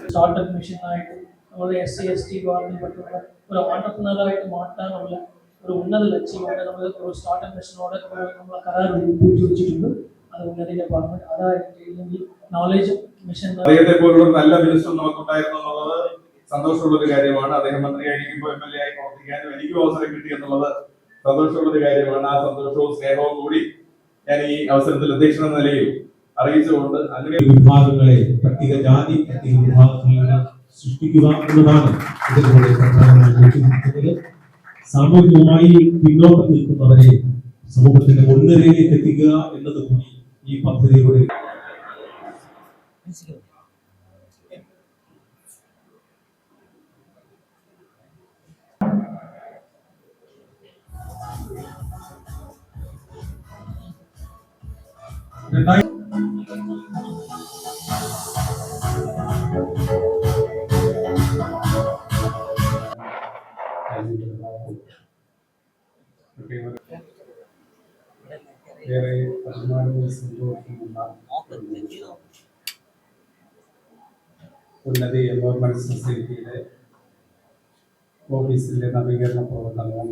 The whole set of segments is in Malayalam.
സ്റ്റാർട്ടപ്പ് മിഷനായിട്ട് നമ്മൾ SC/ST വിഭാഗത്തിൽപ്പെട്ടുള്ള ഒരു ഓണ്ടർപ്രണറായിട്ട് മാറ്റാനുള്ള ഒരു ഉന്നത ലക്ഷ്യമാണ് നമ്മൾ ഒരു സ്റ്റാർട്ടപ്പ് മിഷനോട് നമ്മൾ കരാർ ഒപ്പിട്ട് വെച്ചിട്ടുണ്ട്. അത് ഉന്നതിന്റെ ഭാഗമായി അതായിട്ട് നോളേജ് മിഷൻ പോലുള്ള നല്ല മിനിസ്റ്റർ നമുക്കുണ്ടായിരുന്നു എന്നുള്ളത് സന്തോഷമുള്ള ഒരു കാര്യമാണ്. അദ്ദേഹം മന്ത്രിയായിരിക്കുമ്പോൾ MLA ആയി പ്രവർത്തിക്കാനും എനിക്കും അവസരം കിട്ടി എന്നുള്ളത് സന്തോഷമുള്ള ഒരു കാര്യമാണ്. ആ സന്തോഷവും സ്നേഹവും കൂടി ഞാൻ ഈ അവസരത്തിൽ അധ്യക്ഷൻ എന്ന നിലയിൽ അറിയിച്ചുകൊണ്ട് അങ്ങനെ വിഭാഗങ്ങളെ പട്ടിക ജാതി പട്ടിക വിഭാഗങ്ങളെ സൃഷ്ടിക്കുക എന്നതാണ് ഇതിലൂടെ പ്രധാനമായി ലക്ഷ്യമിടുന്നത്. സാമൂഹികമായി പിന്നോക്കം നിൽക്കുന്നവരെ സമൂഹത്തിന്റെ മുൻനിരയിലേക്ക് എത്തിക്കുക എന്നത് കൂടി ഈ പദ്ധതിയിലൂടെ ഏറെ അഭിമാനവും സന്തോഷമുള്ള ഉന്നതി എംപവർമെന്റ് സൊസൈറ്റിയുടെ ഓഫീസിന്റെ നവീകരണ പ്രവർത്തനങ്ങൾ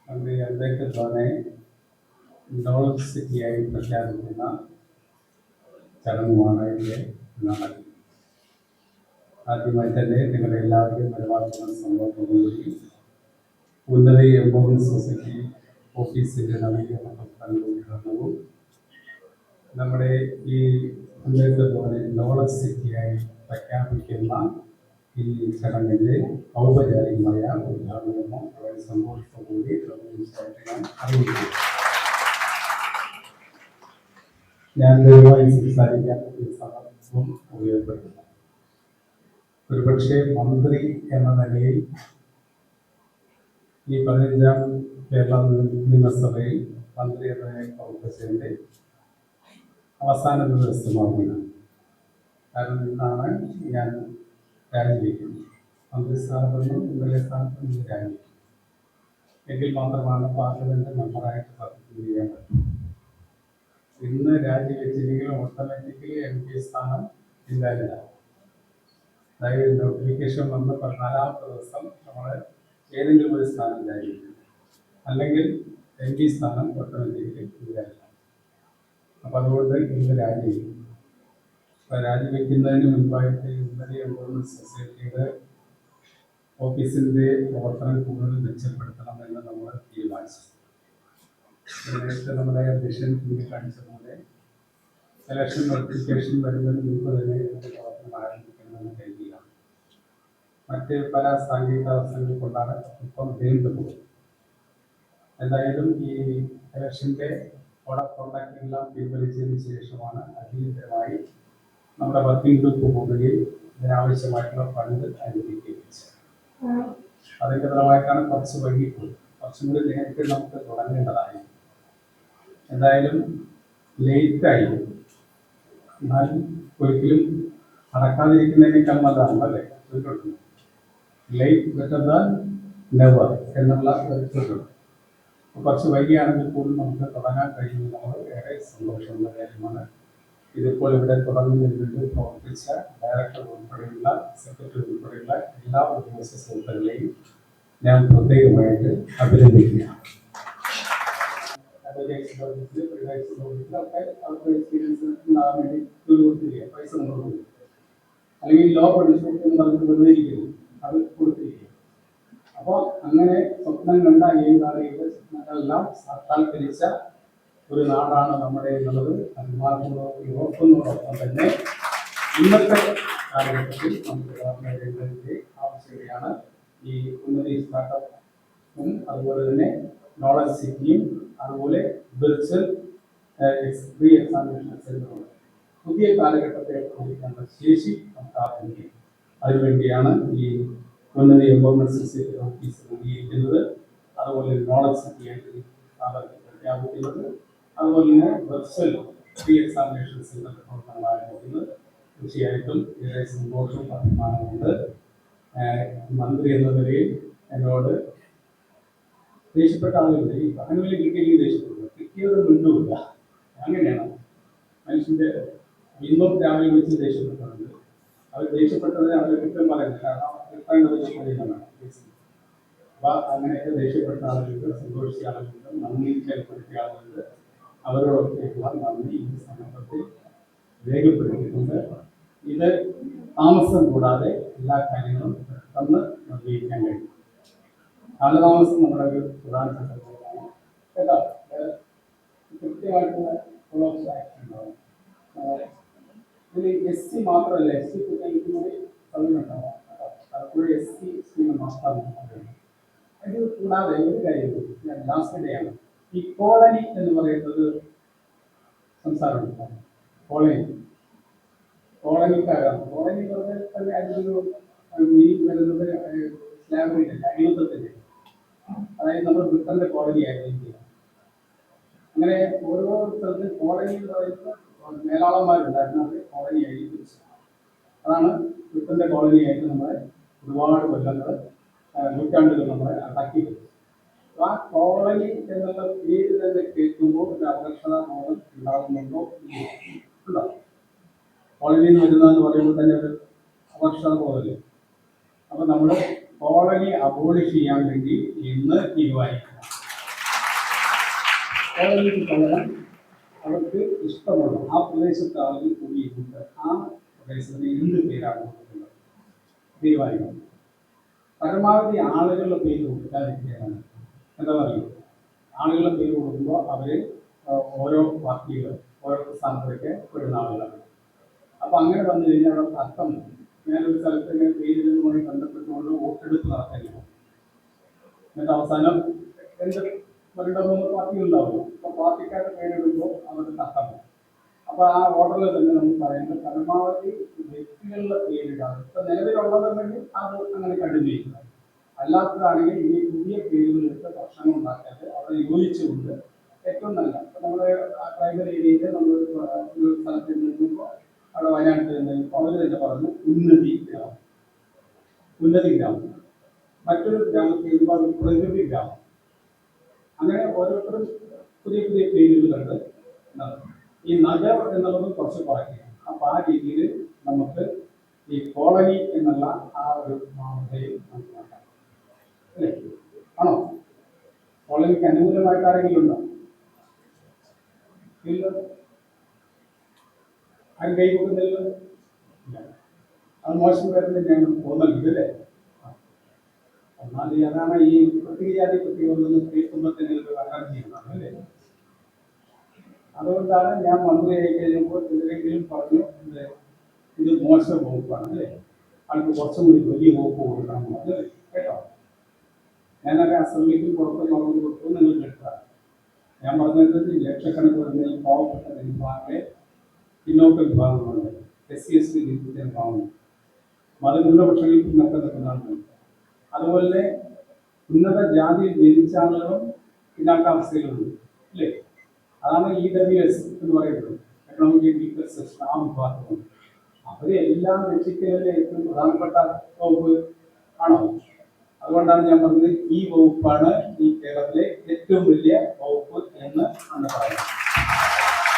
നമ്മുടെ അംബേദ്കറെ നോളജ് സിറ്റിയായി പ്രഖ്യാപിക്കുന്ന ചടങ്ങുമാണ് ഇതിലെ നടക്കുന്നത്. ആദ്യമായി തന്നെ നിങ്ങളെല്ലാവരെയും പരിപാലിക്കുന്ന സംഭവത്തോടുകൂടി ഉന്നതി എംപവർമെന്റ് സൊസൈറ്റി ഓഫീസിന്റെ നവീകരണ പ്രവർത്തനവും നമ്മുടെ ഈ അംബേദ്കറെ നോളജ് സിറ്റിയായി പ്രഖ്യാപിക്കുന്ന ഈ ചടങ്ങിന്റെ ഔപചാരികമായ ഉദ്ഘാടനമോ വളരെ സന്തോഷത്തോടുകൂടി ഞാൻ അറിയിക്കുന്നു. ഞാൻ ദയവായി സംസാരിക്കാൻ ഒരു സന്ദർഭം ഉപയോഗപ്പെടുത്തുന്നു. ഒരുപക്ഷെ മന്ത്രി എന്ന നിലയിൽ ഈ 15ാം കേരള നിയമസഭയിൽ മന്ത്രി എന്ന നിലയിൽ പ്രവർത്തിച്ചതിൻ്റെ അവസാന ദിവസമാവുകയാണ്. കാരണം ഇന്നാണ് ഞാൻ രാജിവെക്കുന്നത്. മന്ത്രിസ്ഥാനത്തുനിന്നും MLA സ്ഥാനത്തുനിന്നും രാജിവെക്കും. എങ്കിൽ മാത്രമാണ് പാർലമെന്റ് മെമ്പറായിട്ട് സത്യപ്രതിജ്ഞ ചെയ്യാൻ പറ്റും. ഇന്ന് രാജിവെച്ചില്ലെങ്കിൽ ഓട്ടോമാറ്റിക്കലി MP സ്ഥാനം ഇല്ലാതാകും. അതായത് നോട്ടിഫിക്കേഷൻ വന്ന് 14ാമത്തെ ദിവസം നമ്മൾ ഏതെങ്കിലും ഒരു സ്ഥാനം രാജിവെക്കും, അല്ലെങ്കിൽ MP സ്ഥാനം ഓട്ടോമാറ്റിക്കലി ഇല്ലാതാകും. അപ്പം അതുകൊണ്ട് ഇന്ന് രാജിവെക്കും. അപ്പം രാജിവെക്കുന്നതിന് മുൻപായിട്ട് ഉന്നതി എംപവർമെന്റ് സൊസൈറ്റിയുടെ ഓഫീസിൻ്റെ പ്രവർത്തനം കൂടുതൽ മെച്ചപ്പെടുത്തണമെന്ന് നമ്മൾ തീരുമാനിച്ചു. നേരത്തെ നമ്മുടെ അധ്യക്ഷൻ ചൂണ്ടിക്കാണിച്ചതുപോലെ ഇലക്ഷൻ നോട്ടിഫിക്കേഷൻ വരുന്നതിന് മുമ്പ് തന്നെ ഇതിൻ്റെ പ്രവർത്തനം ആരംഭിക്കണമെന്ന് കരുതിയാണ്. മറ്റ് പല സാങ്കേതിക തടസ്സങ്ങൾ കൊണ്ടാണ് ഇപ്പം നീണ്ടുപോകുന്നത്. എന്തായാലും ഈ ഇലക്ഷൻ്റെ കോഡ് ഓഫ് കോണ്ടക്ട് എല്ലാം പിൻവലിച്ചതിന് ശേഷമാണ് അടിയന്തരമായി നമ്മുടെ വർക്കിംഗ് ഗ്രൂപ്പ് കൂടുകയും ഇതിനാവശ്യമായിട്ടുള്ള ഫണ്ട് അനുവദിക്കുകയും ചെയ്തത്. അതിൻ്റെ ഫലമായിട്ടാണ് കുറച്ച് വൈകിപ്പോയി. കുറച്ചും കൂടി നേരത്തെ നമുക്ക് തുടങ്ങേണ്ടതായി. എന്തായാലും ലേറ്റായി. എന്നാൽ ഒരിക്കലും നടക്കാതിരിക്കുന്നതിനേക്കാൾ നല്ലതാണ് അല്ലേ? ലേറ്റ് ബെറ്റർ ദാൻ നെവർ എന്നുള്ള ഒരു ചൊല്ലുണ്ട്. കുറച്ച് വൈകിയാണെങ്കിൽ പോലും നമുക്ക് തുടങ്ങാൻ കഴിയുന്നത് നമ്മൾ ഏറെ സന്തോഷമുള്ള കാര്യമാണ്. ഇതിപ്പോൾ ഇവിടെ തുടങ്ങുന്നതിന് വേണ്ടി പ്രവർത്തിച്ച ഡയറക്ടർ ഉൾപ്പെടെയുള്ള സെക്രട്ടറി ഉൾപ്പെടെയുള്ള എല്ലാ ഉദ്യോഗസ്ഥ സുഹൃത്തുക്കളെയും ഞാൻ പ്രത്യേകമായിട്ട് അഭിനന്ദിക്കുകയാണ്. അവർക്ക് എക്സ്പീരിയൻസ് ഉണ്ടാകാൻ വേണ്ടി കൊടുത്തിരിക്കുക, പൈസ കൊടുത്തിരിക്കുക, അല്ലെങ്കിൽ ലോ പഠിച്ചു എന്ന് പറഞ്ഞിട്ട് വെറുതെ ഇരിക്കുന്നു, അത് കൊടുത്തിരിക്കുക. അപ്പോൾ അങ്ങനെ സ്വപ്നം കണ്ട ഏതാറിയുടെ സ്വപ്നങ്ങളെല്ലാം സാക്ഷാത്കരിച്ച ഒരു നാടാണ് നമ്മുടെ എന്നുള്ളത് അഭിമാനപൂർവ്വം ഓർക്കുന്നതോടൊപ്പം തന്നെ ഇന്നത്തെ കാലഘട്ടത്തിൽ നമുക്ക് വളർന്നു വരേണ്ടതിൻ്റെ ആവശ്യകതയാണ് ഈ ഉന്നതി സ്റ്റാർട്ടപ്പും അതുപോലെ തന്നെ നോളജ് സിറ്റിയും അതുപോലെ വിർച്വൽ ഫ്രീ എക്സാമിനേഷൻ സെന്ററും പുതിയ കാലഘട്ടത്തെ പ്രതികരിക്കേണ്ട ശേഷി നമുക്ക് ആർജിക്കും. അതിനുവേണ്ടിയാണ് ഈ ഉന്നതി എംപവർമെന്റ് സൊസൈറ്റി ഓഫീസ് നൽകിയിരിക്കുന്നത്. അതുപോലെ നോളജ് സിറ്റിയായിട്ട് പ്രഖ്യാപിക്കുന്നത്, അതുപോലെ തന്നെ വെർച്വൽ ഫ്രീ എക്സാമിനേഷൻ സെന്റർ പ്രവർത്തനങ്ങൾ ആരംഭിക്കുന്നത്. തീർച്ചയായിട്ടും ഏറെ സന്തോഷം അഭിമാനമുണ്ട്. മന്ത്രി എന്ന നിലയിൽ എന്നോട് ദേഷ്യപ്പെട്ട ആളുകളുണ്ട്. ഈ അങ്ങനെ കിട്ടിയെങ്കിൽ ദേഷ്യപ്പെടുക, കിട്ടിയവർ മിണ്ടുമില്ല. അങ്ങനെയാണ് മനുഷ്യന്റെ ഇന്നും രാവിലെ വെച്ച് ദേഷ്യപ്പെട്ടിട്ടുണ്ട്. അവർ ദേഷ്യപ്പെട്ടത് അവർ കുറ്റം പറയുന്നത് കാരണം കിട്ടേണ്ടത് പറയുന്നതാണ്. അപ്പൊ അങ്ങനെയൊക്കെ ദേഷ്യപ്പെട്ട ആളുകളുണ്ട്, സന്തോഷിച്ച ആളുകളുണ്ട്, നന്ദി രേഖപ്പെടുത്തിയ ആളുകളുണ്ട്. അവരോടൊക്കെയുള്ള നന്ദി ഈ സന്ദർഭത്തിൽ രേഖപ്പെടുത്തിയിട്ടുണ്ട്. ഇത് താമസം കൂടാതെ എല്ലാ കാര്യങ്ങളും പെട്ടെന്ന് നിർവഹിക്കാൻ കഴിയും. കാലതാമസം നമ്മുടെ ഒരു പ്രധാനപ്പെട്ട കാര്യമാണ് കേട്ടോ. കൃത്യമായിട്ടുള്ള ഫോളോ ആക്ഷൻ ഉണ്ടാവും. ഇതിൽ SC മാത്രമല്ല, SC കുട്ടികൾക്ക് കൂടി സൗകര്യമുണ്ടാവാം. പലപ്പോഴും SC സ്കീം മാത്രമാണ്. അത് കൂടാതെ ഒരു കാര്യം ഞാൻ ലാസ്റ്റ് ഡേ ആണ് ഈ കോളനി എന്ന് പറയുന്നത് സംസാരമുണ്ട്. കോളനിക്കാരാണ്. കോളനി എന്ന് പറഞ്ഞാൽ തന്നെ അതിലൊരു മീനിങ് വരുന്നത് സ്ലാബിൻ്റെ അടിമത്തത്തിൻ്റെ, അതായത് നമ്മൾ ബ്രിട്ടന്റെ കോളനി ആയിരുന്നു ഇന്ത്യ. അങ്ങനെ ഓരോ സ്ഥലത്തും കോളനി എന്ന് പറയുന്നത് മേലാളന്മാരുണ്ടായിരുന്നു, അവർ കോളനിയായി തിരിച്ചു. അതാണ് ബ്രിട്ടന്റെ കോളനിയായിട്ട് നമ്മളെ ഒരുപാട് കൊല്ലങ്ങൾ നൂറ്റാണ്ടുകൾ നമ്മളെ അടക്കി വെച്ചു. ആ കോളനി എന്നുള്ള പേര് തന്നെ കേൾക്കുമ്പോൾ ഒരു അപകർഷത ബോധം ഉണ്ടാകുന്നുണ്ടോ? ഉണ്ടാവും. കോളനി എന്ന് വരുന്നതെന്ന് പറയുമ്പോൾ തന്നെ ഒരു അപകർഷത ബോധമല്ലേ. അപ്പൊ നമ്മൾ കോളനി അബോളിഷ് ചെയ്യാൻ വേണ്ടി ഇന്ന് തീരുമാനിക്കണം. കോളനിക്ക് പകരം അവർക്ക് ഇഷ്ടമുള്ള ആ പ്രദേശത്തെ ആളുകൾ കൂടിയിരുന്നിട്ട് ആ പ്രദേശത്തിന് എന്ത് പേരാണ് കൊടുക്കുന്നത് തീരുമാനിക്കണം. പരമാവധി ആളുകളുടെ പേര് കൊടുക്കാതിരിക്കുകയാണ്. എന്താ പറയുക, ആളുകളുടെ പേര് കൊടുക്കുമ്പോൾ അവർ ഓരോ പാർട്ടികൾ ഓരോ സ്ഥാനത്തേക്ക് പെടുന്ന ആളുകളാണ്. അപ്പൊ അങ്ങനെ വന്നു കഴിഞ്ഞാൽ അവിടെ തർക്കം. ഞാനൊരു സ്ഥലത്ത് ഇങ്ങനെ പേരിടുന്നതുമായി ബന്ധപ്പെട്ടുകൊണ്ട് വോട്ടെടുപ്പ് നടക്കാനില്ല. എന്നിട്ട് അവസാനം എന്ത് രണ്ടോ മൂന്ന് പാർട്ടികളുണ്ടാവുമല്ലോ. അപ്പൊ പാർട്ടിക്കാരുടെ പേരിടുമ്പോൾ അവർക്ക് തർക്കം. അപ്പൊ ആ ഓർഡറിൽ തന്നെ നമ്മൾ പറയുന്നത് പരമാവധി വ്യക്തികളുടെ പേരിടാം. ഇപ്പൊ നിലവിലുള്ളതുണ്ടെങ്കിൽ അത് അങ്ങനെ കണ്ടിന്യൂ ചെയ്യുക. അല്ലാത്തതാണെങ്കിൽ ഈ പുതിയ പേരുകളെടുത്ത് പ്രശ്നങ്ങൾ ഉണ്ടാക്കാതെ അവിടെ യോജിച്ചുകൊണ്ട് ഏറ്റവും നല്ല. ഇപ്പൊ നമ്മൾ പ്രൈമറി ഏരിയയിൽ നമ്മൾ ഒരു സ്ഥലത്ത് നിൽക്കുമ്പോൾ അവിടെ വയനാട്ടിൽ നിന്നപ്പോൾ അവർ തന്നെ പറഞ്ഞു ഉന്നതി ഗ്രാമം, ഉന്നതി ഗ്രാമം. മറ്റൊരു ഗ്രാമത്തിൽ ഒരുപാട് പ്രകൃതി ഗ്രാമം. അങ്ങനെ ഓരോരുത്തരും പുതിയ പുതിയ പേരുകളുണ്ട്. ഈ നഗർ എന്നുള്ളത് കുറച്ച് കുറയ്ക്കുക. അപ്പൊ ആ രീതിയിൽ നമുക്ക് ഈ കോളനി എന്നുള്ള ആ ഒരു മാതൃകയിൽ മനസ്സിലാക്കാം. അല്ലേ? ആണോ? കോളനിക്ക് അനുകൂലമായിട്ട് ആരെങ്കിലും ഉണ്ടോ? ഇല്ല. ആരും കൈ കൊടുക്കുന്നില്ല. അത് മോശം വരുന്നതിനാണ് തോന്നുന്നത് അല്ലേ? ഒന്നാമത് അതാണ് ഈ പട്ടികജാതി കുട്ടികളൊന്നും കേൾക്കുമ്പോൾ തന്നെ ഒരു അലർജിയാണ് അല്ലേ? അതുകൊണ്ടാണ് ഞാൻ മന്ത്രിയായി കഴിഞ്ഞപ്പോൾ എന്തെങ്കിലും പറഞ്ഞു ഇത് മോശം വകുപ്പാണ് അല്ലേ, ആൾക്ക് കുറച്ചും കൂടി വലിയ വകുപ്പ് കൊടുക്കണം അത് കേട്ടോ. ഞാനൊക്കെ അസംബ്ലിക്ക് പുറത്ത് പറഞ്ഞു കൊടുത്തു, നിങ്ങൾ കേട്ടതാണ്. ഞാൻ പറഞ്ഞത് ലക്ഷക്കണക്കിന് വരുന്ന ഈ പാവപ്പെട്ട വിഭാഗങ്ങളെ, പിന്നോക്ക വിഭാഗങ്ങളുണ്ട്, SC ST വിഭാഗങ്ങൾ, മതന്യൂനപക്ഷങ്ങളിൽ പിന്നൊക്കെ നിൽക്കുന്ന ആളുകളുണ്ട്. അതുപോലെ ഉന്നത ജാതിയിൽ ജനിച്ച ആളുകളും പിന്നാക്കാവസ്ഥയിലുണ്ട് അല്ലേ? അതാണ് EWS എന്ന് പറയുന്നത്, എക്കണോമിക് വീക്കർ സെക്ഷൻ. ആ വിഭാഗമുണ്ട്. അവരെല്ലാം രക്ഷിക്കുന്നതിൽ ഏറ്റവും പ്രധാനപ്പെട്ട വകുപ്പ് ആണോ? അതുകൊണ്ടാണ് ഞാൻ പറഞ്ഞത് ഈ വകുപ്പാണ് ഈ കേരളത്തിലെ ഏറ്റവും വലിയ വകുപ്പ് എന്ന് ആണ് പറയുന്നത്.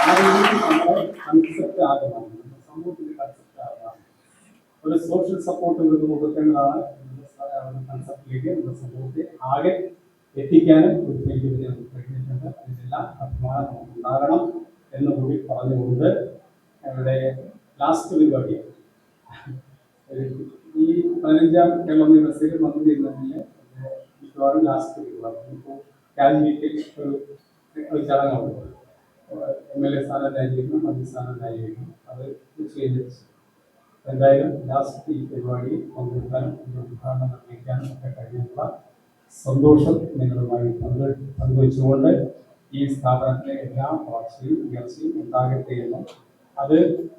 ആ രീതിയിൽ നമ്മുടെ കൺസെപ്റ്റ് ആകണം, നമ്മുടെ സമൂഹത്തിന്റെ കൺസെപ്റ്റ് ആകണം. ഒരു സോഷ്യൽ സപ്പോർട്ട് ഇവർക്ക് കൊടുക്കേണ്ടതാണ് കൺസെപ്റ്റിലേക്ക് നമ്മുടെ സമൂഹത്തെ ആകെ എത്തിക്കാനും ഒരു വലിയ കഴിഞ്ഞിട്ടുണ്ട്. അതിനെല്ലാം അഭിമാനം ഉണ്ടാകണം എന്ന് കൂടി പറഞ്ഞുകൊണ്ട് ഞങ്ങളുടെ ലാസ്റ്റ് പരിപാടിയാണ് ഈ 15-ാം കേരള നിയമസഭയിൽ മന്ത്രി എന്നതിന് മിക്കവാറും ലാസ്റ്റ് പരിപാടി. ഇപ്പോൾ കാലിമേറ്റിൽ ഒരു ചടങ്ങുണ്ട്. MLA സ്ഥാനം രാജിവെക്കണം, മന്ത്രി സ്ഥാനം രാജിവെക്കണം. അത് ചെയ്തിട്ട് എന്തായാലും ലാസ്റ്റ് ഈ പരിപാടി പങ്കെടുക്കാനും ഉദ്ഘാടനം നിർവഹിക്കാനും ഒക്കെ കഴിഞ്ഞുള്ള സന്തോഷം നിങ്ങളുമായി പങ്കുവെച്ചുകൊണ്ട് ഈ സ്ഥാപനത്തിലെ എല്ലാ വളർച്ചയും ഉയർച്ചയും ഉണ്ടാകട്ടെ എന്നും അത്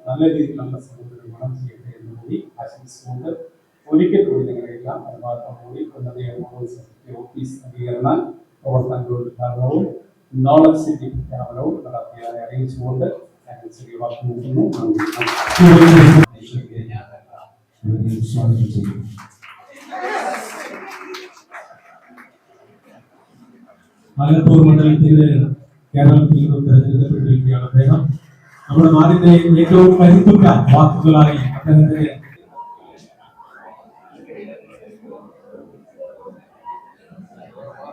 നല്ല രീതിയിലുള്ള സമൂഹത്തിന് ഗുണം ചെയ്യട്ടെ എന്നും കൂടി ആശംസിച്ചുകൊണ്ട് ഒരിക്കൽ കൂടി നിങ്ങളെല്ലാം അനുവാദത്തോടുകൂടി ഓഫീസ് അംഗീകരണ പ്രവർത്തനങ്ങളുടെ ഉദ്ഘാടനവും നോളജ് സിറ്റി പ്രഖ്യാപനവും നടത്തിയതായി അറിയിച്ചുകൊണ്ട് ഞാൻ ചെറിയ വാക്ക് നോക്കുന്നു. സ്വാഗതം ചെയ്യുന്നു. ആലത്തൂർ മണ്ഡലത്തിന് കേരളത്തിൽ നിന്നും തെരഞ്ഞെടുക്കപ്പെട്ടിരിക്കുകയാണ് അദ്ദേഹം. നമ്മുടെ നാടിന്റെ ഏറ്റവും കരുത്തുറ്റ വാക്കുകളായി അദ്ദേഹത്തിന്